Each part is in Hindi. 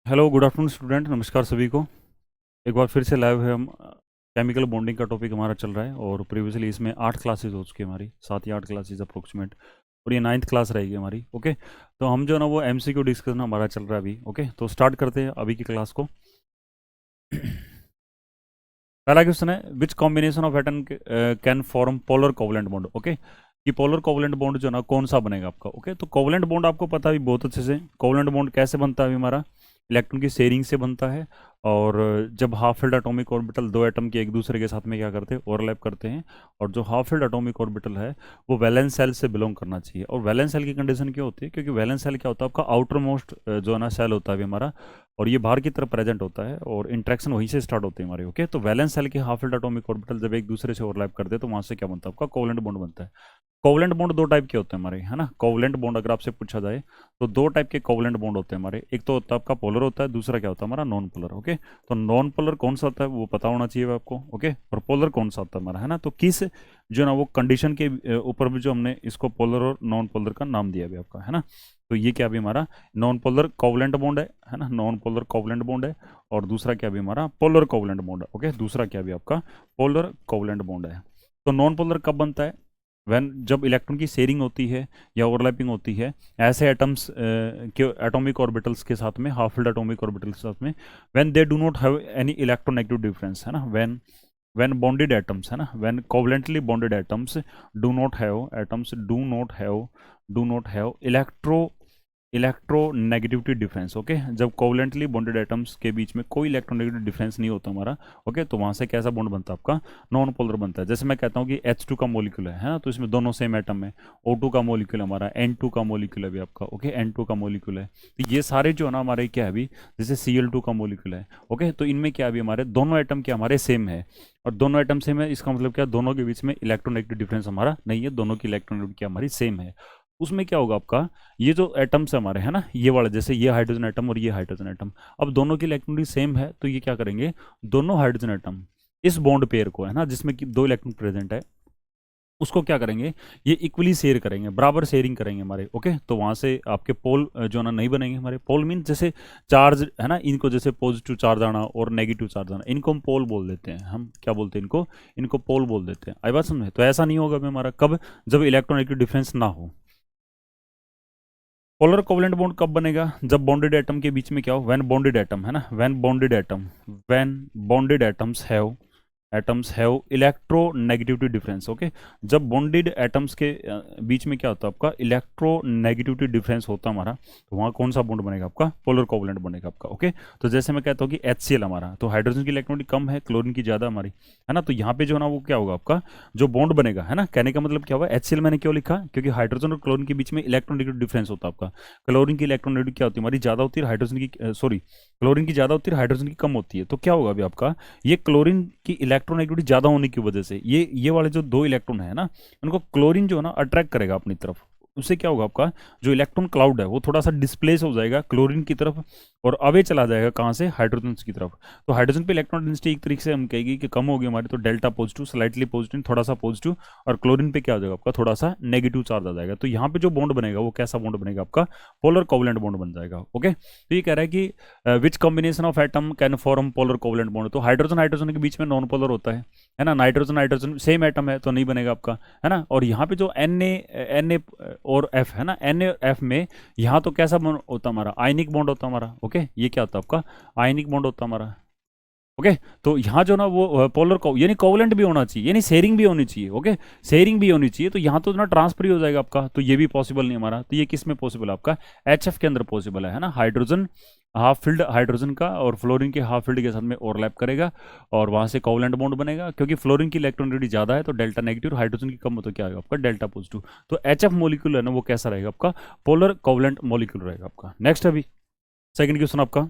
हेलो गुड आफ्टरनून स्टूडेंट, नमस्कार सभी को। एक बार फिर से लाइव है हम। केमिकल बॉन्डिंग का टॉपिक हमारा चल रहा है और प्रीवियसली इसमें 8 क्लासेस हो चुकी है हमारी, 7 या 8 क्लासेस अप्रोक्सीमेट। और ये 9th क्लास रहेगी हमारी। ओके, तो हम जो है ना वो एमसीक्यू डिस्कशन हमारा चल रहा है अभी। ओके, तो स्टार्ट करते हैं अभी की क्लास को। पहला क्वेश्चन है, which combination of atom can form polar covalent bond. Okay, कि पोलर कोवलेंट बॉन्ड जो है ना कौन सा बनेगा आपका। ओके, तो कोवलेंट बॉन्ड आपको पता है भी बहुत अच्छे से। कोवलेंट बॉन्ड कैसे बनता है अभी हमारा, इलेक्ट्रॉन की शेयरिंग से बनता है। और जब हाफ फिल्ड एटॉमिक ऑर्बिटल दो एटम के एक दूसरे के साथ में क्या करते हैं, ओवरलैप करते हैं। और जो हाफ फिल्ड एटॉमिक ऑर्बिटल है वो वैलेंस सेल से बिलोंग करना चाहिए। और वैलेंस सेल की कंडीशन क्या होती है, क्योंकि वैलेंस सेल क्या होता है आपका आउटर मोस्ट जो है ना सेल होता है अभी हमारा, और ये बाहर की तरफ प्रेजेंट होता है और इंट्रैक्शन वहीं से स्टार्ट होते हैं हमारे। ओके, तो वैलेंस सेल के हाफ फिल्ड एटॉमिक ऑर्बिटल जब एक दूसरे से ओवरलैप करते हैं तो वहां से क्या बनता है आपका, कोवलेंट बॉन्ड बनता है। कोवलेंट बॉन्ड दो टाइप के होते हैं हमारे, है ना। कोवलेंट बॉन्ड अगर आपसे पूछा जाए तो दो टाइप के कोवलेंट बॉन्ड होते हैं हमारे। एक तो होता है आपका पोलर होता है, दूसरा क्या होता है हमारा नॉन पोलर। ओके, तो नॉन पोलर कौन सा होता है वो पता होना चाहिए आपको। ओके, और पोलर कौन सा होता है हमारा, है ना। तो किस जो ना वो कंडीशन के ऊपर भी जो हमने इसको पोलर और नॉन पोलर का नाम दिया भी आपका, है ना। तो ये क्या भी हमारा नॉन पोलर कोवलेंट बॉन्ड है ना, नॉन पोलर कोवलेंट बॉन्ड है। और दूसरा क्या भी हमारा पोलर कोवलेंट बॉन्ड है। ओके, दूसरा क्या भी आपका पोलर कोवलेंट बॉन्ड है। तो नॉन पोलर कब बनता है, वैन जब इलेक्ट्रॉन की शेयरिंग होती है या ओवरलैपिंग होती है ऐसे एटम्स के एटॉमिक ऑर्बिटल्स के साथ में, हाफ फिल्ड एटॉमिक ऑर्बिटल्स के साथ में, when they do not have any electronegative difference, है ना। व्हेन बॉन्डेड एटम्स, है ना, when covalently bonded atoms do not have electronegativity difference. Okay, जब कोवलेंटली बॉन्डेड एटम्स के बीच में कोई इलेक्ट्रोनेगेटिव डिफरेंस नहीं होता हमारा। ओके, तो वहां से कैसा बॉन्ड बनता है आपका, नॉन पोलर बनता है। जैसे मैं कहता हूँ कि H2 का मोलिक्यूल है ना, तो इसमें दोनों सेम एटम है। O2 का मोलिक्यूल हमारा, N2 का मोलिक्यूल है भी आपका। ओके, N2 का मोलिक्यूल है। तो ये सारे जो है ना हमारे क्या है अभी, जैसे Cl2 का मोलिक्यूल है। ओके, तो इनमें क्या अभी हमारे दोनों एटम क्या हमारे सेम है। और दोनों एटम सेम है, इसका मतलब क्या, दोनों के बीच में इलेक्ट्रोनेगेटिव डिफरेंस हमारा नहीं है, दोनों की इलेक्ट्रोनेगेटिव क्या हमारी सेम है। उसमें क्या होगा आपका, ये जो एटम्स हमारे, है ना, ये वाले जैसे ये हाइड्रोजन एटम और ये हाइड्रोजन एटम, अब दोनों की इलेक्ट्रॉनिक सेम है तो ये क्या करेंगे, दोनों हाइड्रोजन एटम इस बॉन्ड पेयर को, है ना, जिसमें कि दो इलेक्ट्रॉन प्रेजेंट है, उसको क्या करेंगे, ये इक्वली शेयर करेंगे, बराबर शेयरिंग करेंगे हमारे। ओके, तो वहां से आपके पोल जो ना नहीं बनेंगे हमारे। पोल मीन जैसे चार्ज, है ना, इनको जैसे पॉजिटिव चार्ज आना और नेगेटिव चार्ज आना, इनको हम पोल बोल देते हैं। हम क्या बोलते हैं इनको, इनको पोल बोल देते हैं। आई बात समझे। तो ऐसा नहीं होगा हमारा कब, जब इलेक्ट्रोनेगेटिव डिफरेंस ना हो। पोलर कोवलेंट बॉन्ड कब बनेगा, जब बॉन्डेड एटम के बीच में क्या हो, व्हेन बॉन्डेड एटम, है ना, when bonded atoms have electronegativity difference. Okay, जब बॉन्डेड एटम्स के बीच में क्या होता है आपका, इलेक्ट्रोनेगेटिविटी डिफरेंस होता है हमारा, तो वहाँ कौन सा बॉन्ड बनेगा आपका, पोलर कोवलेंट बनेगा आपका। ओके, तो जैसे मैं कहता हूँ कि HCl हमारा, तो हाइड्रोजन की इलेक्ट्रॉनिक कम है, क्लोरीन की ज़्यादा हमारी, है ना। तो यहाँ पे जो है ना वो क्या होगा आपका, जो बॉन्ड बनेगा, है ना, कहने का मतलब क्या हुआ, HCl मैंने क्यों लिखा, क्योंकि हाइड्रोजन और क्लोरीन के बीच में इलेक्ट्रोनेगेटिव डिफरेंस होता है आपका। क्लोरीन की इलेक्ट्रोनेगेटिव क्या होती है हमारी, ज़्यादा होती है, हाइड्रोजन की सॉरी, क्लोरीन की ज़्यादा होती है, हाइड्रोजन की कम होती है। तो क्या होगा अभी आपका, ये क्लोरीन की इलेक्ट्रोनेगेटिविटी ज़्यादा होने की वजह से ये वाले जो दो इलेक्ट्रॉन है ना, उनको क्लोरीन जो है ना अट्रैक्ट करेगा अपनी तरफ। उससे क्या होगा आपका, जो इलेक्ट्रॉन क्लाउड है वो थोड़ा सा डिस्प्लेस हो जाएगा क्लोरीन की तरफ, और अवे चला जाएगा कहाँ से, हाइड्रोजन की तरफ। तो हाइड्रोजन पे इलेक्ट्रॉन डेंसिटी एक तरीके से हम कहेगी कि कम होगी हमारी, तो डेल्टा पॉजिटिव, स्लाइटली पॉजिटिव, थोड़ा सा पॉजिटिव। और क्लोरीन पे क्या हो जाएगा आपका, थोड़ा सा नेगेटिव चार्ज आ जाएगा। तो यहाँ पे जो बॉन्ड बनेगा वो कैसा बॉन्ड बनेगा आपका, पोलर कोवलेंट बॉन्ड बन जाएगा। ओके, तो ये कह रहा है कि which combination of atom can form polar covalent bond. तो हाइड्रोजन हाइड्रोजन के बीच में नॉन पोलर होता है ना, नाइट्रोजन नाइट्रोजन सेम एटम है तो नहीं बनेगा आपका, है ना। और यहाँ पे जो एन ए और एफ है ना, NaF में यहाँ तो कैसा बॉन्ड होता हमारा, आयनिक बॉन्ड होता हमारा। ओके, ये क्या होता है आपका, आयनिक बॉन्ड होता हमारा। ओके, तो यहाँ जो ना वो पोलर को यानी कोवलेंट भी होना चाहिए, यानी शेयरिंग भी होनी चाहिए। ओके, शेयरिंग भी होनी चाहिए, तो यहाँ तो ना ट्रांसफर ही हो जाएगा आपका, तो ये भी पॉसिबल नहीं हमारा। तो ये किस में पॉसिबल है आपका, HF के अंदर पॉसिबल है ना। हाइड्रोजन हाफ फिल्ड हाइड्रोजन का और फ्लोरीन के हाफ फिल्ड के साथ में ओवरलैप करेगा, और वहाँ से कोवलेंट बॉन्ड बनेगा, क्योंकि फ्लोरीन की इलेक्ट्रॉनिटी ज़्यादा है तो डेल्टा नेगेटिव, हाइड्रोजन की कम हो तो क्या आएगा आपका, डेल्टा पॉजिटिव। तो HF मोलिक्यूल है ना वो कैसा रहेगा आपका, पोलर कोवलेंट मोलिक्यूल रहेगा आपका। नेक्स्ट अभी सेकंड क्वेश्चन आपका,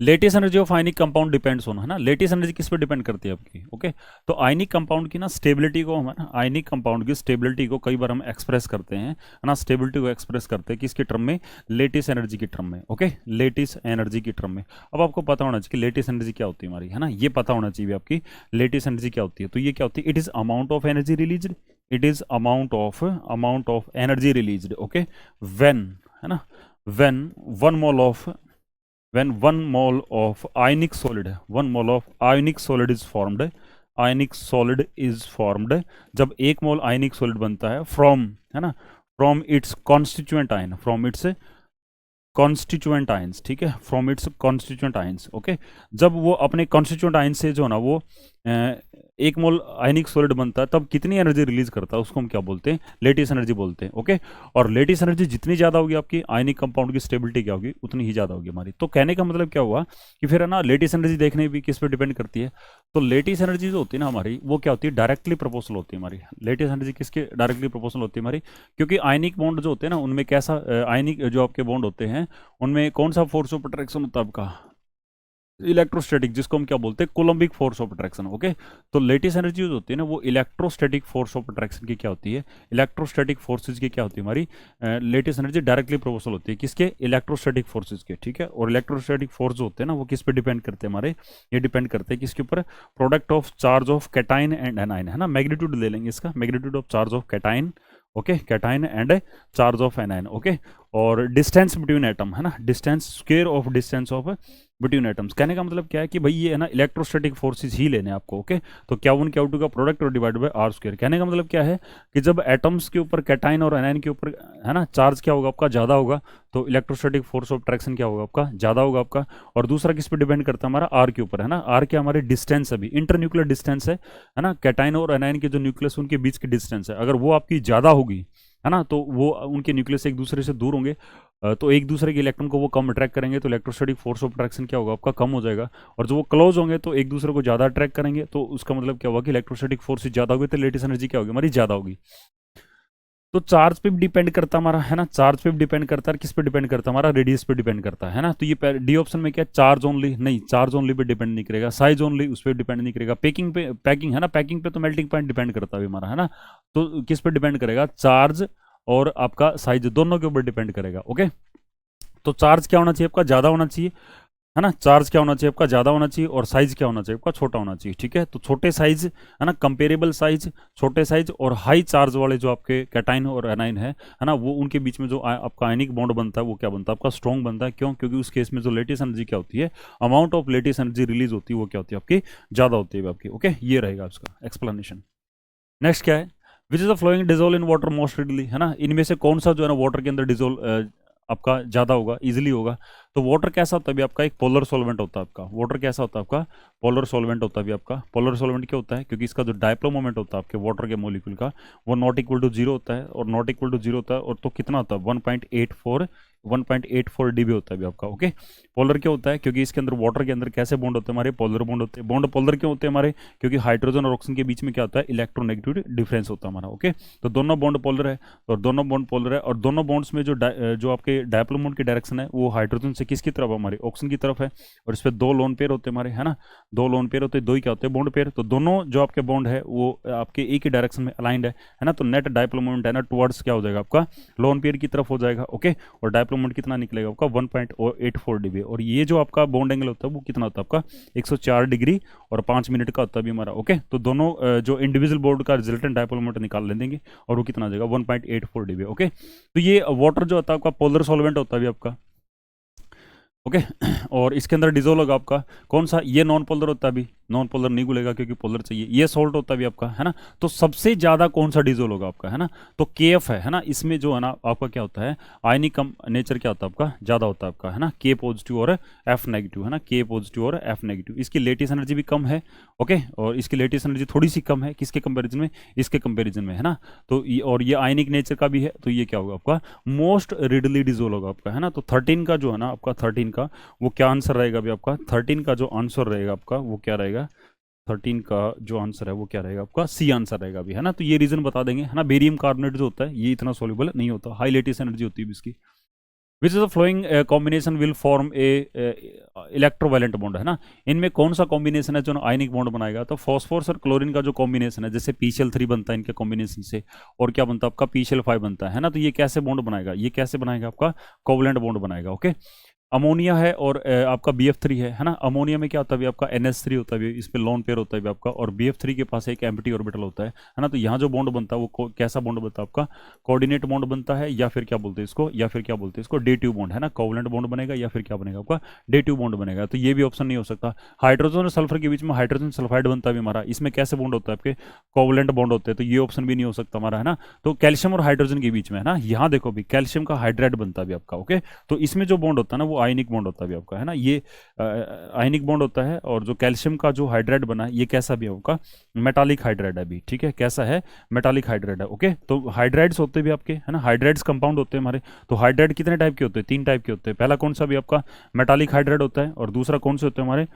latest energy of ionic compound depends on, है ना, लेटेस्ट एनर्जी किस पर डिपेंड करती है आपकी। ओके, तो आयनिक कंपाउंड की ना स्टेबिलिटी को, हम है ना, आयनिक कंपाउंड की स्टेबिलिटी को कई बार हम एक्सप्रेस करते हैं, है ना, स्टेबिलिटी को एक्सप्रेस करते हैं किसके टर्म में, लेटेस्ट एनर्जी की टर्म में। ओके, लेटेस्ट एनर्जी की टर्म में। अब आपको पता होना चाहिए कि लेटेस्ट एनर्जी क्या होती है हमारी, है ना, ये पता होना चाहिए आपकी लेटेस्ट एनर्जी क्या होती है। तो ये क्या होती है, it is amount of energy release, it is amount of energy release. Okay, when, है ना, when one mole of when one mole of ionic solid one mole of ionic solid is formed ionic solid is formed जब एक मोल आयनिक सॉलिड बनता है फ्रॉम, है ना, from its constituent ion, from its constituent ions, ठीक है, from its constituent ions, okay. जब वो अपने कॉन्स्टिट्यूएंट आयन से जो ना वो एक मोल आयनिक सॉलिड बनता है तब कितनी एनर्जी रिलीज करता है उसको हम क्या बोलते हैं, लेटिस एनर्जी बोलते हैं, ओके। और लेटिस एनर्जी जितनी ज़्यादा होगी आपकी आयनिक कंपाउंड की स्टेबिलिटी क्या होगी उतनी ही ज़्यादा होगी हमारी। तो कहने का मतलब क्या हुआ कि फिर है ना लेटिस एनर्जी देखने भी किस पे डिपेंड करती है, तो लेटिस एनर्जी जो होती है ना हमारी वो क्या होती है, डायरेक्टली प्रोपोर्शनल होती है हमारी। लेटिस एनर्जी किसके डायरेक्टली प्रोपोर्शनल होती है हमारी, क्योंकि आयनिक बॉन्ड जो होते हैं ना उनमें कैसा आयनिक जो आपके बॉन्ड होते हैं उनमें कौन सा फोर्स ऑफ अट्रैक्शन होता है आपका, इलेक्ट्रोस्टैटिक, जिसको हम क्या बोलते हैं, coulombic force of attraction, okay. तो लेटिस एनर्जी जो होती है ना वो इलेक्ट्रोस्टैटिक फोर्स ऑफ अट्रैक्शन की क्या होती है, इलेक्ट्रोस्टैटिक फोर्सेज की क्या होती है हमारी, लेटिस एनर्जी डायरेक्टली प्रोपोर्शनल होती है किसके, इलेक्ट्रोस्टैटिक फोर्सेज के, ठीक है। और इलेक्ट्रोस्टैटिक फोर्स जो होते हैं ना वो किस पे डिपेंड करते हैं हमारे, ये डिपेंड करते हैं किसके ऊपर, product of charge of cation and A9, है ना, मैग्नीट्यूड ले लेंगे इसका, magnitude of charge of cation, okay, cation and charge of anion, okay. और डिस्टेंस बिटवीन एटम, है ना, distance, square of distance of between atoms. कहने का मतलब क्या है कि भाई ये है ना इलेक्ट्रोस्टैटिक फोर्सेस ही लेने आपको, ओके। तो क्या वन क्या टू का प्रोडक्ट और डिवाइड बाय आर स्क्वायर। कहने का मतलब क्या है कि जब एटम्स के ऊपर कैटाइन और एनाइन के ऊपर, है ना, चार्ज क्या होगा आपका, ज़्यादा होगा, तो इलेक्ट्रोस्टैटिक फोर्स ऑफ अट्रैक्शन क्या होगा आपका, ज़्यादा होगा आपका। और दूसरा किस पे डिपेंड करता है हमारा, आर के ऊपर, है ना। आर क्या हमारे डिस्टेंस है, अभी इंटरन्यूक्लियर डिस्टेंस है ना, कैटाइन और एनाइन के जो न्यूक्लियस उनके बीच की डिस्टेंस है, अगर वो आपकी ज़्यादा होगी, है ना, तो वो उनके न्यूक्लियस एक दूसरे से दूर होंगे, तो एक दूसरे के इलेक्ट्रॉन को वो कम अट्रैक्ट करेंगे, तो इलेक्ट्रोस्टैटिक फोर्स ऑफ अट्रैक्शन क्या होगा आपका, कम हो जाएगा। और जो वो क्लोज होंगे तो एक दूसरे को ज़्यादा अट्रैक्ट करेंगे, तो उसका मतलब क्या होगा कि इलेक्ट्रोस्टैटिक फोर्स ज़्यादा होगी, तो लेटिस एनर्जी क्या होगी हमारी, ज़्यादा होगी। तो चार्ज पे भी डिपेंड करता हमारा, है ना, चार्ज पे भी डिपेंड करता है, किस पे डिपेंड करता है हमारा, रेडियस पे डिपेंड करता है ना। तो ये डी ऑप्शन में क्या, चार्ज ओनली, नहीं, चार्ज ओनली पे डिपेंड नहीं करेगा, साइज ओनली उस पर डिपेंड नहीं करेगा, पैकिंग पे, पैकिंग है ना, पैकिंग पे तो मेल्टिंग पॉइंट डिपेंड करता है हमारा, है ना। तो किस पे डिपेंड करेगा, चार्ज और आपका साइज दोनों के ऊपर डिपेंड करेगा, ओके। तो चार्ज क्या होना चाहिए आपका, ज़्यादा होना चाहिए, है ना, चार्ज क्या होना चाहिए आपका, ज़्यादा होना चाहिए, और साइज क्या होना चाहिए आपका, छोटा होना चाहिए, ठीक है। तो छोटे साइज, है ना, कंपेरेबल साइज, छोटे साइज और हाई चार्ज वाले जो आपके कैटाइन और एनाइन है ना, वो उनके बीच में जो आपका आयनिक बॉन्ड बनता है वो क्या बनता है आपका, स्ट्रॉन्ग बनता है। क्यों, क्योंकि उस केस में जो लेटिस एनर्जी क्या होती है, amount of lattice energy release होती है वो क्या होती है आपकी, ज़्यादा होती है आपकी, ओके। ये रहेगा उसका एक्सप्लेनेशन। नेक्स्ट क्या है, which is the following dissolve in water most readily, है ना, इनमें से कौन सा जो है ना वाटर के अंदर डिजोल्व आपका ज़्यादा होगा, इजीली होगा। तो वाटर कैसा होता है अभी आपका, एक पोलर सॉल्वेंट होता है आपका, वाटर कैसा होता है आपका, पोलर सॉल्वेंट होता है अभी आपका। पोलर सॉल्वेंट क्या होता है, क्योंकि इसका जो डायप्लो मोमेंट होता है आपके वाटर के मॉलिक्यूल का वो नॉट इक्वल टू जीरो होता है, और नॉट इक्वल टू जीरो होता है, और तो कितना होता है 1.84 डीबी होता है अभी आपका, ओके। पोलर क्या होता है, क्योंकि इसके अंदर वाटर के अंदर कैसे बॉन्ड होते हैं हमारे, पोलर बॉन्ड होते हैं। बॉन्ड पोलर क्यों होते हैं हमारे, क्योंकि हाइड्रोजन और ऑक्सीजन के बीच में क्या होता है, इलेक्ट्रोनेगेटिव डिफरेंस होता है हमारा, ओके। तो दोनों बॉन्ड पोलर है, और दोनों बॉन्ड पोलर है, और दोनों बॉन्ड्स में जो आपके डायपोल मोमेंट की डायरेक्शन है वो हाइड्रोजन से किसकी तरफ, हमारे ऑक्सीजन की तरफ है। और इस पर दो लोन पेयर होते हैं हमारे, है ना, दो लोन पेयर होते हैं, दो ही क्या होते हैं, बॉन्ड पेयर। तो दोनों जो आपके बॉन्ड है वो आपके एक ही डायरेक्शन में अलाइंड है ना। तो नेट डायपोल मोमेंट है ना टुवर्ड्स क्या हो जाएगा आपका, लोन पेयर की तरफ हो जाएगा, ओके। और डायपोल मोमेंट कितना निकलेगा आपका, 1.84 डिग्री। और ये जो आपका बॉन्ड एंगल होता है वो कितना होता है आपका, 104 डिग्री और 5 मिनट का होता है भी हमारा, ओके। तो दोनों जो इंडिविजुअल बॉन्ड का रिजल्टेंट डायपोल मोमेंट निकाल ले देंगे, और वो कितना आ जाएगा 1.84 डिग्री, ओके। तो ये वाटर जो होता है आपका पोलर सॉल्वेंट होता है भी आपका, ओके। और इसके अंदर डिजोल्व होगा आपका कौन सा, ये नॉन पोलर होता है, अभी नॉन पोलर नहीं घुलेगा क्योंकि पोलर चाहिए। ये सॉल्ट होता है भी आपका, है ना। तो सबसे ज्यादा कौन सा डिजोल्व होगा आपका, है ना, तो केएफ है ना। इसमें जो है ना आपका क्या होता है, आयनिक नेचर क्या होता है आपका, ज्यादा होता है आपका, है ना, के पॉजिटिव और एफ नेगेटिव, है ना, के पॉजिटिव और एफ नेगेटिव। इसकी लेटिस एनर्जी भी कम है, ओके। और इसकी लेटिस एनर्जी थोड़ी सी कम है, किसके कंपेरिजन में, इसके कंपेरिजन में, है ना। तो और ये आयनिक नेचर का भी है, तो ये क्या होगा आपका, मोस्ट रिडली डिजोल्व होगा आपका, है ना। तो 13 का जो है ना आपका, 13 का वो क्या आंसर रहेगा अभी आपका, 13 का जो आंसर रहेगा आपका वो क्या रहेगा, 13 का जो आंसर है वो क्या रहेगा आपका, सी आंसर रहेगा अभी, है ना। तो ये रीजन बता देंगे, है ना। बेरियम कार्बोनेट जो होता है ये इतना सोल्यूबल नहीं होता, हाई लेटिस एनर्जी होती है इसकी। Which is the flowing combination will form a electrovalent bond, है ना। इनमें कौन सा कॉम्बिनेशन है जो आयनिक बॉन्ड बनाएगा, तो फॉस्फोरस और क्लोरीन का जो कॉम्बिनेशन है, जैसे PCl3 बनता है इनके कॉम्बिनेशन से, और क्या बनता है आपका PCl5 बनता है ना। तो ये कैसे बॉन्ड बनाएगा, ये कैसे बनाएगा आपका, कोवलेंट बॉन्ड बनाएगा, ओके। अमोनिया है और आपका BF3 है ना। अमोनिया में क्या होता है अभी आपका NH3 होता है, इस पे लोन पेयर होता है आपका, और BF3 के पास एक एम्प्टी ऑर्बिटल होता है ना। तो यहाँ जो बॉन्ड बनता है वो कैसा बॉन्ड बनता है आपका, कोऑर्डिनेट बॉन्ड बनता है, या फिर क्या बोलते हैं इसको, या फिर क्या बोलते हैं इसको, डेटिव बॉन्ड है ना। कोवलेंट बॉन्ड बनेगा या फिर क्या बनेगा आपका, डेटिव बॉन्ड बनेगा। तो ये भी ऑप्शन नहीं हो सकता। हाइड्रोजन और सल्फर के बीच में हाइड्रोजन सल्फाइड बनता है हमारा, इसमें कैसे बॉन्ड होता है आपके, कोवलेंट बॉन्ड होते हैं, तो ये ऑप्शन भी नहीं हो सकता हमारा, है ना। तो कैल्शियम और हाइड्रोजन के बीच में है ना, यहाँ देखो भी कैल्शियम का हाइड्राइड बनता है आपका, ओके। तो इसमें जो बॉन्ड होता है ना वो आयनिक बॉन्ड होता है आपका, है ना। ये आयनिक बॉन्ड होता है, और जो कैल्शियम का जो हाइड्राइड बना है ये कैसा भी होगा, मेटालिक हाइड्राइड है भी, ठीक है। कैसा है, मेटालिक हाइड्राइड है, ओके। तो हाइड्राइड्स होते भी आपके, है ना, हाइड्राइड्स कंपाउंड होते हैं हमारे। तो हाइड्राइड कितने टाइप के होते हैं, 3 टाइप के होते हैं। पहला कौन सा भी आपका मेटालिक हाइड्राइड होता है, और दूसरा कौन से होते हैं हमारे,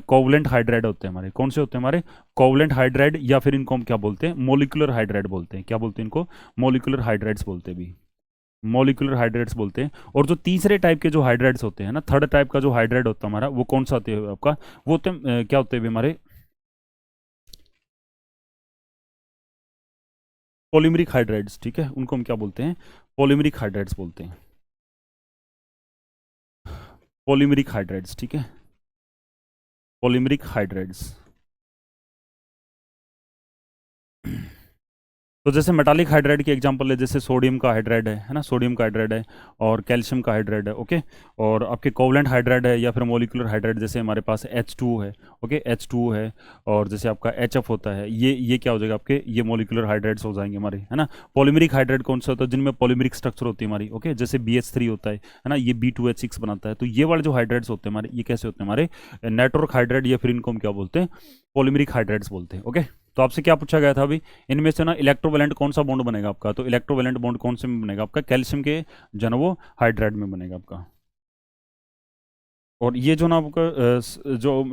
कोवलेंट हाइड्राइड होते हैं हमारे। कौन से होते हैं हमारे, कोवलेंट हाइड्राइड, या फिर इनको हम क्या बोलते हैं, मोलिकुलर हाइड्राइड बोलते हैं। क्या बोलते हैं इनको, मोलिकुलर हाइड्राइड्स बोलते हैं भी, मॉलिक्यूलर हाइड्राइड्स बोलते हैं। और जो तीसरे टाइप के जो हाइड्राइड्स होते हैं ना, थर्ड टाइप का जो हाइड्राइड होता है हमारा, वो कौन सा होता है आपका, वो होते हैं क्या होते हैं हमारे, पॉलीमरिक हाइड्राइड्स, ठीक है। उनको हम क्या बोलते हैं, पॉलीमरिक हाइड्राइड्स बोलते हैं, पॉलीमरिक हाइड्राइड्स, ठीक है, पॉलीमरिक हाइड्राइड्स। तो जैसे मेटालिक हाइड्राइड की एग्जांपल है, जैसे सोडियम का हाइड्राइड है ना, सोडियम का हाइड्राइड है, और कैल्शियम का हाइड्राइड है, ओके। और आपके कोवलेंट हाइड्राइड है, या फिर मोलिकुलर हाइड्राइड, जैसे हमारे पास H2 है, ओके, H2 है। और जैसे आपका HF होता है, ये क्या हो जाएगा आपके, ये मोलिकुलर हाइड्राइड्स हो जाएंगे हमारे, है ना। पॉलीमरिक हाइड्राइड कौन सा होता है, जिनमें पॉलीमरिक स्ट्रक्चर होती है हमारी, ओके। जैसे BH3 होता है ना, ये B2H6 बनाता है। तो ये वाले जो हाइड्राइड्स होते हैं हमारे, ये कैसे होते हैं हमारे, नेटवर्क हाइड्राइड, या फिर इनको हम क्या बोलते हैं, पॉलीमरिक हाइड्राइड्स बोलते हैं, ओके। तो आपसे क्या पूछा गया था अभी, इनमें से ना इलेक्ट्रोवैलेंट कौन सा बॉन्ड बनेगा आपका, तो इलेक्ट्रोवैलेंट बॉन्ड कौन से में बनेगा आपका, कैल्शियम के जो है ना वो हाइड्राइड में बनेगा आपका। और ये जो ना आपका जो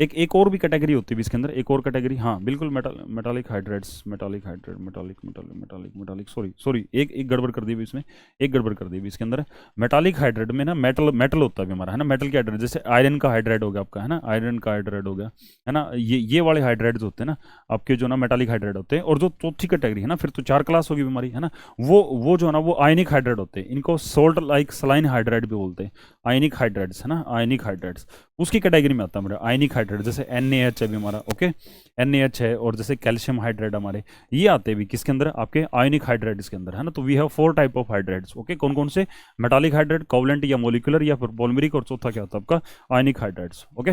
एक और भी कैटेगरी होती है इसके अंदर, एक और कैटेगरी, हाँ बिल्कुल, metallic hydrides, metallic hydride, metallic metallic metallic metallic, sorry sorry, एक गड़बड़ कर दी भी इसमें, एक गड़बड़ कर दी भी इसके अंदर। मेटालिक हाइड्राइड में ना मेटल मेटल होता है हमारा, है ना। मेटल के हाइड्राइड, जैसे आयरन का हाइड्राइड हो गया आपका, है ना, आयरन का हाइड्राइड हो गया, है ना। ये वाले हाइड्राइड्स होते हैं ना आपके, जो ना मेटालिक हाइड्राइड होते हैं। और जो चौथी कैटेगरी है ना, फिर तो 4 क्लास होगी हमारी, है ना, वो जो है ना वो आयनिक हाइड्राइड होते हैं। इनको सोल्ट लाइक सलाइन हाइड्राइड भी बोलते हैं, आयनिक हाइड्राइड्स, है ना, आयनिक हाइड्राइड्स उसकी कैटेगरी में आता है हमारा आयनिक हाइड्राइड। जैसे NaH है भी हमारा, ओके, NaH है, और जैसे कैल्शियम हाइड्राइड हमारे, ये आते हैं भी किसके अंदर, आपके आयनिक हाइड्राइड्स के अंदर, है ना। तो we have 4 type of hydrides, okay. कौन कौन से, मेटालिक हाइड्राइड, कोवलेंट या मोलिकुलर, या फिर पॉलीमरिक, और चौथा क्या होता है आपका, ionic hydrides, okay.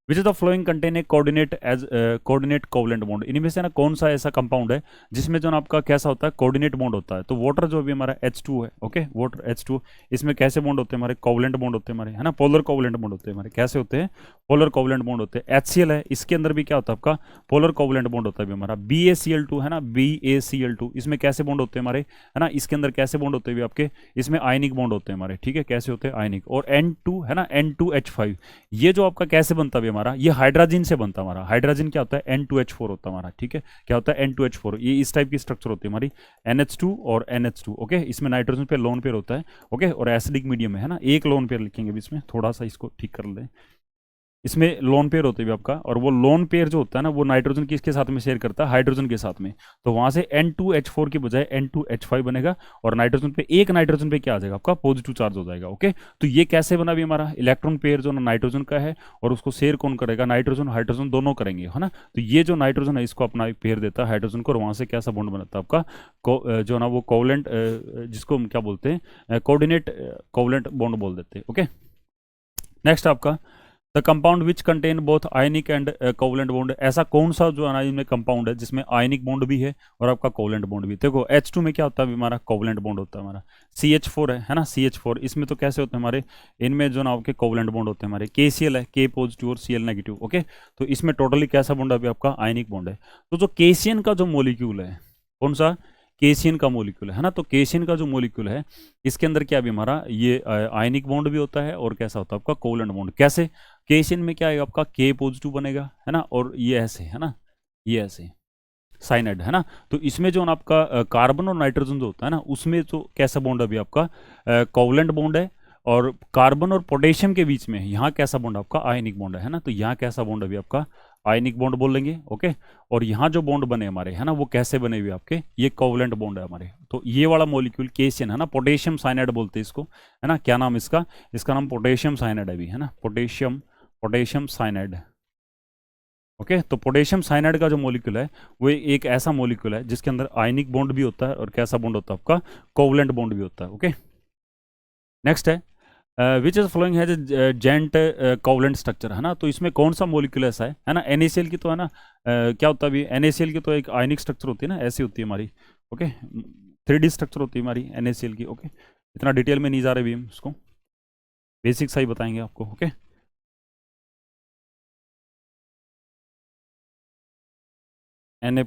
Which is the flowing contain a coordinate as coordinate covalent bond, इनमें से ना कौन सा ऐसा कंपाउंड है जिसमें जो ना आपका कैसा होता है, कोऑर्डिनेट बॉन्ड होता है। तो वाटर जो भी हमारा H2 है, ओके, वाटर H2, इसमें कैसे बॉन्ड होते हैं हमारे, कोवलेंट बॉन्ड होते हैं हमारे, है ना, पोलर कोवलेंट बॉन्ड होते हैं हमारे। कैसे होते हैं, पोलर कोवलेंट बॉन्ड होते हैं। HCl है, इसके अंदर भी क्या होता है आपका, पोलर कोवलेंट बॉन्ड होता है भी हमारा। BaCl2 है ना, BaCl2, इसमें कैसे बॉन्ड होते हैं हमारे, है ना, इसके अंदर कैसे बॉन्ड होते हैं आपके, इसमें आयनिक बॉन्ड होते हैं हमारे, ठीक है। कैसे होते हैं, आयनिक। और N2 है ना, N2H5, ये जो आपका कैसे बनता है हमारा, ये हाइड्रोजन से बनता है हमारा। हाइड्रोजन क्या होता है, N2H4 होता है हमारा, ठीक है। क्या होता है, N2H4, ये इस टाइप की स्ट्रक्चर होती है हमारी, NH2 और NH2, ओके। इसमें नाइट्रोजन पे लोन पेयर होता है, ओके, और एसिडिक मीडियम है ना, एक लोन पेयर लिखेंगे इसमें, थोड़ा सा इसको ठीक कर लें। इसमें लोन पेयर होते हैं आपका, और वो लोन पेयर जो होता है ना वो नाइट्रोजन किसके साथ में शेयर करता है, हाइड्रोजन के साथ में। तो वहां से N2H4 की बजाय N2H5 बनेगा, और नाइट्रोजन पे एक नाइट्रोजन पे क्या आ जाएगा आपका, पॉजिटिव चार्ज हो जाएगा, ओके। तो ये कैसे बना भी हमारा, इलेक्ट्रॉन पेयर जो नाइट्रोजन का है, और उसको शेयर कौन करेगा, नाइट्रोजन हाइड्रोजन दोनों करेंगे, है ना। तो ये जो नाइट्रोजन है इसको अपना पेयर देता है हाइड्रोजन को, और वहां से कैसा बॉन्ड बनाता है आपका, जो ना वो कोवलेंट, जिसको हम क्या बोलते हैं, कोऑर्डिनेट कोवलेंट बॉन्ड बोल देते हैं, ओके। नेक्स्ट आपका the compound which contain both ionic and covalent bond, ऐसा कौन सा जो है में कंपाउंड है जिसमें आयनिक बॉन्ड भी है और आपका कोवलेंट बॉन्ड भी। देखो H2 में क्या होता है हमारा, कोवलेंट बॉन्ड होता है हमारा। CH4 है ना, CH4, इसमें तो कैसे होते हैं हमारे, इनमें जो ना आपके कोवलेंट बॉन्ड होते हैं हमारे। KCl है, K पॉजिटिव और Cl नेगेटिव, ओके। तो इसमें टोटली कैसा बॉन्ड है आपका, आयनिक बॉन्ड है। तो जो केसियन का जो मोलिक्यूल है, कौन सा, केसियन का मोलिक्यूल है ना, तो केसियन का जो मोलिक्यूल है इसके अंदर क्या भी हमारा, ये आयनिक बॉन्ड भी होता है, और कैसा होता है आपका, कोवलेंट बॉन्ड। कैसे, केसियन में क्या है आपका, K पॉजिटिव बनेगा, है ना, और ये ऐसे, है ना, ये ऐसे साइनाइड, है ना। तो इसमें जो आपका कार्बन और नाइट्रोजन जो होता है ना, उसमें तो कैसा बॉन्ड अभी आपका, कोवलेंट बॉन्ड है। और कार्बन और पोटेशियम के बीच में यहाँ कैसा बॉन्ड आपका, आयनिक बॉन्ड है ना। तो यहाँ कैसा बॉन्ड अभी आपका, आयनिक बॉन्ड बोल लेंगे, ओके। और यहाँ जो बॉन्ड बने हमारे है ना, वो कैसे बने हुए आपके, ये कोवलेंट बॉन्ड है हमारे। तो ये वाला मॉलिक्यूल केसियन है ना, पोटेशियम साइनाइड बोलते हैं इसको, है ना। क्या नाम इसका, इसका नाम पोटेशियम साइनाइड है भी, है ना, पोटेशियम, पोटेशियम साइनाइड। ओके, तो पोटेशियम साइनाइड का जो मॉलिक्यूल है वो एक ऐसा मॉलिक्यूल है जिसके अंदर आयनिक बॉन्ड भी होता है और कैसा बॉन्ड होता है आपका, कोवलेंट बॉन्ड भी होता है, ओके। नेक्स्ट है which is following has giant covalent structure, है ना। तो इसमें कौन सा मॉलिक्यूल ऐसा है ना, NaCl की तो है ना, क्या होता है अभी, NaCl की तो एक आयनिक स्ट्रक्चर होती है ना, ऐसी होती है हमारी, ओके। 3D स्ट्रक्चर होती है हमारी NaCl की, ओके। इतना डिटेल में नहीं जा रहे भी हम उसको, बेसिक सा ही बताएंगे आपको, ओके। Na+,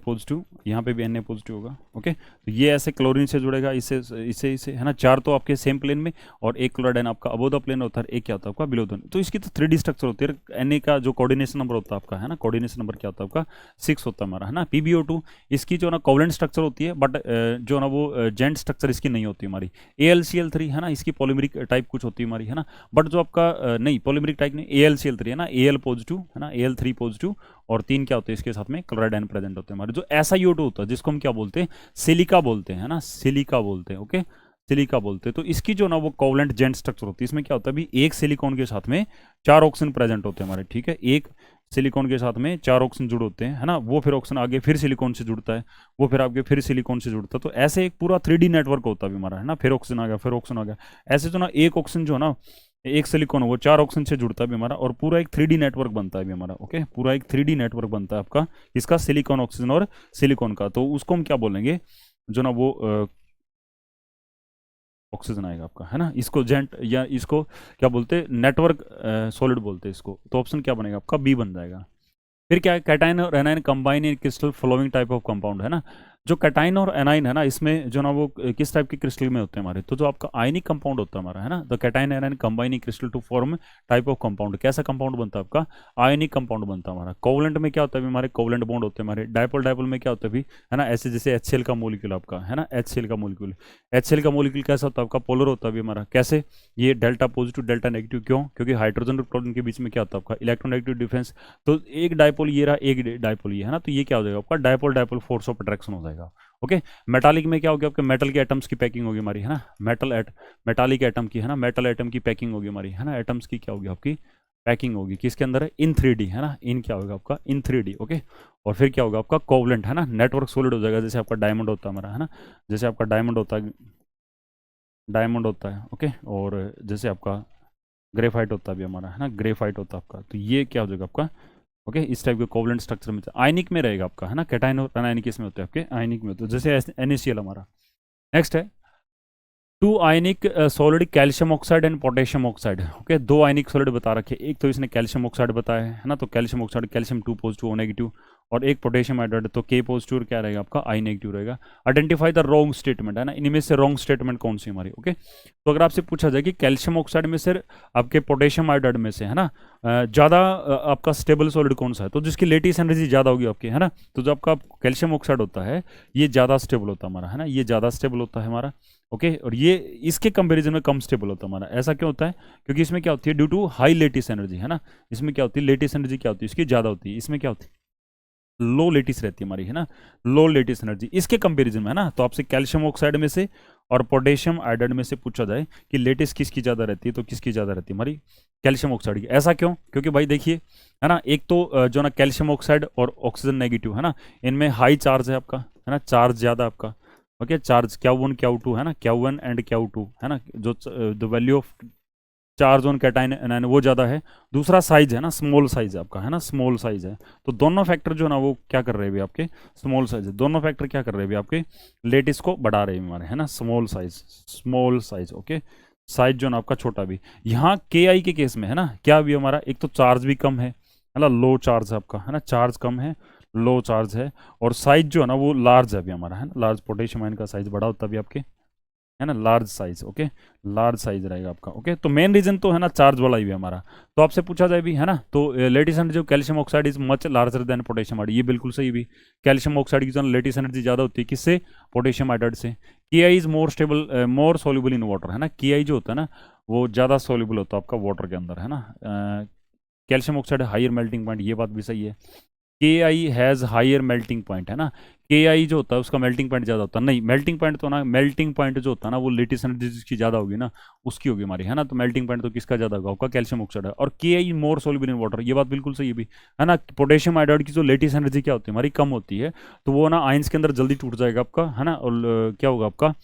यहाँ पे भी Na+ होगा, ओके। तो ये ऐसे क्लोरीन से जुड़ेगा, इससे इसे इसे, है ना। चार तो आपके सेम प्लेन में, और एक क्लोराइड आपका अबो द प्लेन होता है, एक क्या होता है आपका बिलो द। तो इसकी तो 3D स्ट्रक्चर होती है। Na का जो कोऑर्डिनेशन नंबर होता है आपका, है ना, कोऑर्डिनेशन नंबर क्या होता है आपका, 6 होता है हमारा, है ना। PbO2 इसकी जो ना कोवलेंट स्ट्रक्चर होती है, बट जो ना वो जेंट स्ट्रक्चर इसकी नहीं होती हमारी। AlCl3 है ना, इसकी पॉलीमरिक टाइप कुछ होती है हमारी, है ना। बट जो आपका नहीं, पॉलीमरिक टाइप नहीं, AlCl3 है ना, Al+, है ना, Al3+, और 3 क्या होते हैं इसके साथ में, क्लोराइड आयन प्रेजेंट होते हैं हमारे। जो SiO2 होता है जिसको हम क्या बोलते हैं, सिलिका बोलते हैं, है ना, सिलिका बोलते हैं, ओके, सिलिका बोलते हैं। तो इसकी जो ना वो कोवलेंट जेंट स्ट्रक्चर होती है, इसमें क्या होता है, अभी एक सिलिकॉन के साथ में 4 ऑक्सीजन प्रेजेंट होते हैं हमारे, ठीक है। एक सिलिकॉन के साथ में 4 ऑक्सीजन जुड़ होते हैं, है ना। वो फिर ऑक्सीजन आगे फिर सिलिकॉन से जुड़ता है, वो फिर आगे फिर सिलिकॉन से जुड़ता है। तो ऐसे एक पूरा 3D नेटवर्क होता है हमारा, है ना। फिर ऑक्सीजन आ गया, फिर ऑक्सीजन आ गया, ऐसे जो ना एक ऑक्सीजन जो है ना, एक सिलिकॉन वो 4 ऑक्सीजन से जुड़ता है भी हमारा, और पूरा एक 3D नेटवर्क बनता है भी हमारा, ओके। पूरा एक 3D नेटवर्क बनता है आपका इसका, सिलिकॉन ऑक्सीजन और सिलिकॉन का। तो उसको हम क्या बोलेंगे, जो ना वो ऑक्सीजन आएगा आपका, है ना। इसको जेंट या इसको क्या बोलते हैं, नेटवर्क सॉलिड बोलते हैं इसको। तो ऑप्शन क्या बनेगा आपका, बी बन जाएगा। फिर क्या है, कैटाइन और A9 combine in crystal following type of compound, है ना। जो कैटाइन और एनाइन है ना, इसमें जो ना वो किस टाइप के क्रिस्टल में होते हैं हमारे, तो जो आपका आयनिक कंपाउंड होता है हमारा, है ना, the cation anion combine in crystal to form type of compound. कैसा कंपाउंड बनता है आपका, आयनिक कंपाउंड बनता है हमारा। कोवलेंट में क्या होता है हमारे, कोवलेंट बॉन्ड होते हैं हमारे। डायपोल, डायपोल में क्या होता है भी, है ना, ऐसे जैसे HCl का मॉलिक्यूल आपका, है ना, HCl का मॉलिक्यूल। HCl का मॉलिक्यूल कैसा होता है आपका, पोलर होता है भी हमारा। कैसे, ये डेल्टा पॉजिटिव डेल्टा नेगेटिव, क्यों, क्योंकि हाइड्रोजन और क्लोरीन के बीच में क्या होता है आपका, इलेक्ट्रोनेगेटिव डिफरेंस। तो एक डायपोल ये रहा, एक डायपोल ये, है ना। तो ये क्या हो जाएगा आपका, dipole dipole force of attraction हो जाएगा, ओके। मेटालिक में क्या होगी आपके, मेटल के एटम्स की पैकिंग होगी हमारी, है ना। मेटालिक एटम की, है ना, मेटल एटम की पैकिंग होगी हमारी, है ना। एटम्स की क्या होगी आपकी पैकिंग होगी, किसके अंदर है, इन 3D, है ना। इन क्या होगा आपका, इन 3D, ओके। और फिर क्या होगा आपका, कोवलेंट, है ना, नेटवर्क सॉलिड हो जाएगा, जैसे आपका डायमंड होता है हमारा, है ना। जैसे आपका डायमंड होता है, डायमंड होता है, ओके। और जैसे आपका ग्रेफाइट होता है भी हमारा, है ना, ग्रेफाइट होता है आपका। तो ये क्या हो जाएगा आपका, ओके। इस टाइप के कोवलेंट स्ट्रक्चर में आयनिक में रहेगा आपका, है ना। कैटाइन और अनायनिक इसमें होते हैं आपके, आयनिक में होते हैं, जैसे NaCl हमारा। नेक्स्ट है two ionic solid, calcium oxide and potassium oxide, okay. दो आयनिक सॉलिड बता रखे, एक तो इसने कैल्शियम ऑक्साइड बताया है ना, तो calcium oxide, calcium 2 positive O negative, और एक पोटेशियम हाइड्राइड, तो K पॉजिटिव क्या रहेगा आपका, I नेगेटिव रहेगा। आइडेंटिफाई द रॉन्ग स्टेटमेंट, है ना, इनमें से रॉन्ग स्टेटमेंट कौन सी हमारी, ओके। तो अगर आपसे पूछा जाए कि कैल्शियम ऑक्साइड में से, आपके पोटेशियम हाइड्राइड में से, है ना, ज़्यादा आपका स्टेबल सॉलिड कौन सा है, तो जिसकी लेटिस एनर्जी ज़्यादा होगी आपकी, है ना। तो जो आपका कैल्शियम ऑक्साइड होता है ये ज़्यादा स्टेबल होता है हमारा, है ना, ये ज़्यादा स्टेबल होता है हमारा, ओके। और ये इसके कंपैरिजन में कम स्टेबल होता है हमारा। ऐसा क्यों होता है, क्योंकि इसमें क्या होती है, due to high lattice energy, है ना। इसमें क्या होती है, लेटिस एनर्जी क्या होती है इसकी, ज़्यादा होती है। इसमें क्या होती है, लो लेटिस रहती है हमारी, है ना, लो लेटिस एनर्जी इसके कंपैरिजन में, है ना। तो आपसे कैल्शियम ऑक्साइड में से और पोटेशियम आयोडाइड में से पूछा जाए कि लेटिस किसकी ज़्यादा रहती है, तो किसकी ज़्यादा रहती है हमारी, कैल्शियम ऑक्साइड की। ऐसा क्यों, क्योंकि भाई देखिए, है ना, एक तो जो ना कैल्शियम ऑक्साइड और ऑक्सीजन नेगेटिव, है ना, इनमें हाई चार्ज है आपका, है ना, चार्ज ज़्यादा आपका, ओके। चार्ज Q1 Q2, है ना, Q1 एंड Q2, है ना, जो the value of charge on cation anion वो ज़्यादा है। दूसरा साइज है ना, स्मॉल साइज है आपका, है ना, स्मॉल साइज है। तो दोनों फैक्टर जो ना वो क्या कर रहे हैं भी आपके, स्मॉल साइज है। दोनों फैक्टर क्या कर रहे हैं भी आपके, लेटिस को बढ़ा रहे हैं हमारे, है ना, स्मॉल साइज, ओके। साइज जो ना आपका छोटा भी। यहाँ KI के केस में, है ना, क्या भी हमारा, एक तो चार्ज भी कम है ना, लो चार्ज है आपका, है ना, चार्ज कम है, लो चार्ज है। और साइज जो है ना वो लार्ज है अभी हमारा, है ना, लार्ज। पोटेशियम आयन का साइज बड़ा होता है अभी आपके, है ना, large size, okay, large size रहेगा आपका, ओके। तो मेन रीजन तो है ना चार्ज वाला ही है हमारा। तो आपसे पूछा जाए भी, है ना, तो लेटिस एनर्जी जो calcium oxide is much larger than potassium hydride, ये बिल्कुल सही भी। कैल्शियम ऑक्साइड की जो लेटिस एनर्जी ज़्यादा होती है किससे, पोटेशियम हाइड्राइड से। KI is more stable, more soluble in water, है ना। KI जो होता है ना वो ज़्यादा सोल्यूबल होता है आपका वाटर के अंदर, है ना। Calcium oxide higher melting point, ये बात भी सही है। K I has higher melting point, है ना, के आई जो होता है उसका मेल्टिंग पॉइंट ज़्यादा होता है, नहीं मेल्टिंग पॉइंट तो ना, मेल्टिंग पॉइंट जो होता है ना वो लेटेस्ट एनर्जी जिसकी ज़्यादा होगी ना उसकी होगी हमारी, है ना, तो मेल्टिंग पॉइंट तो किसका ज़्यादा होगा, आपका कैल्शियम ऑक्साइड है। और के आई मोर सोल्यूबल इन वाटर, ये बात बिल्कुल सही है भी, है ना, पोटेशियम आयोडाइड की जो लेटेस्ट एनर्जी क्या होती है हमारी, कम होती है, तो वो ना आयंस के अंदर जल्दी टूट जाएगा आपका, है ना, और क्या होगा आपका,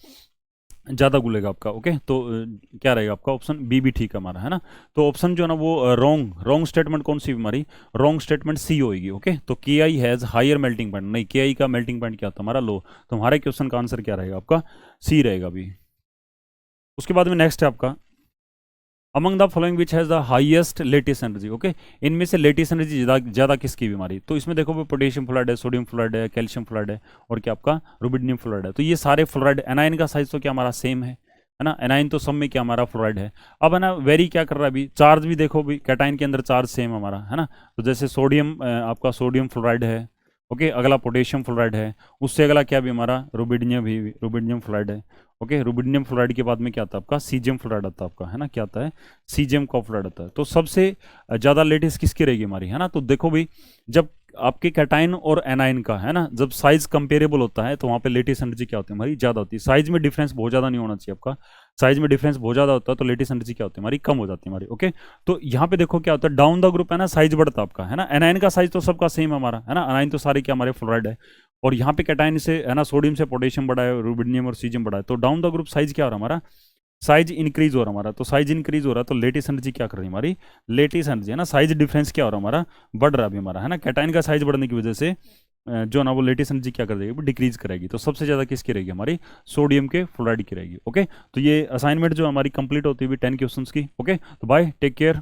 ज़्यादा गुलेगा आपका। ओके, तो क्या रहेगा आपका, ऑप्शन बी भी ठीक है हमारा, है ना। तो ऑप्शन जो है ना वो रॉन्ग, रॉन्ग स्टेटमेंट कौन सी हमारी, रॉन्ग स्टेटमेंट सी होगी। ओके, तो K I has higher melting point, नहीं, के आई का मेल्टिंग पॉइंट क्या होता है हमारा, लो, तो हमारे क्वेश्चन का आंसर क्या रहेगा आपका, सी रहेगा अभी। उसके बाद में नेक्स्ट है आपका, among the following which has the highest latest energy. Okay, इनमें से लेटेस्ट एनर्जी ज़्यादा किसकी बीमारी, तो इसमें देखो पोटेशियम फ्लोराइड है, सोडियम फ्लोराइड है, कैल्शियम फ्लोराइड है, और क्या आपका रुबिडियम फ्लोराइड है। तो ये सारे फ्लोराइड, एनाइन का साइज तो क्या हमारा सेम है ना, एनाइन तो सब में क्या हमारा फ्लोराइड है। अब है ना वेरी क्या कर रहा है अभी, चार्ज भी देखो भी, कैटाइन के अंदर चार्ज सेम हमारा, है ना, तो जैसे सोडियम आपका सोडियम फ्लोराइड है। ओके, अगला पोटेशियम फ्लोराइड है, उससे अगला क्या भी हमारा रुबिडियम, भी रुबिडियम फ्लोराइड है। ओके, रुबिडियम फ्लोराइड के बाद में क्या आता है आपका, सीजियम फ्लोराइड आता है आपका, है ना, क्या आता है, सीजियम का फ्लोराइड आता है। तो सबसे ज़्यादा लेटेस्ट किसकी रहेगी हमारी, है ना, तो देखो भी जब आपके कैटाइन और एनाइन का, है ना, जब साइज कंपेरेबल होता है तो वहाँ पे लेटेस्ट एनर्जी क्या होती है हमारी, ज़्यादा होती है। साइज में डिफरेंस बहुत ज़्यादा नहीं होना चाहिए आपका, साइज में डिफरेंस बहुत ज़्यादा होता है तो लेटेस्ट एनर्जी क्या होती है हमारी, कम हो जाती है हमारी। ओके, तो यहाँ पे देखो क्या होता है, डाउन द ग्रुप है ना साइज बढ़ता है आपका, है ना, एनाइन का साइज तो सबका सेम है हमारा, है ना, एनाइन तो सारे क्या हमारे फ्लोराइड है, और यहाँ पे कैटाइन से, है ना, सोडियम से पोटेशियम बढ़ा है, रुबिडियम और सीजियम बढ़ा है, तो डाउन द ग्रुप साइज क्या हो रहा है हमारा, साइज इंक्रीज हो रहा है हमारा। तो साइज इंक्रीज हो रहा है तो लेटेस्ट एनर्जी क्या कर रही है हमारी, लेटेस्ट एनर्जी, है ना, साइज डिफरेंस क्या हो रहा है हमारा, बढ़ रहा है अभी हमारा, है ना, कैटाइन का साइज बढ़ने की वजह से जो ना वो लेटेस्ट एनर्जी क्या कर देगी, वो डिक्रीज करेगी। तो सबसे ज़्यादा किसकी रहेगी हमारी, सोडियम के फ्लोराइड की रहेगी। ओके, तो ये असाइनमेंट जो हमारी कंप्लीट होती हुई 10 क्वेश्चंस की। ओके, तो बाय, टेक केयर।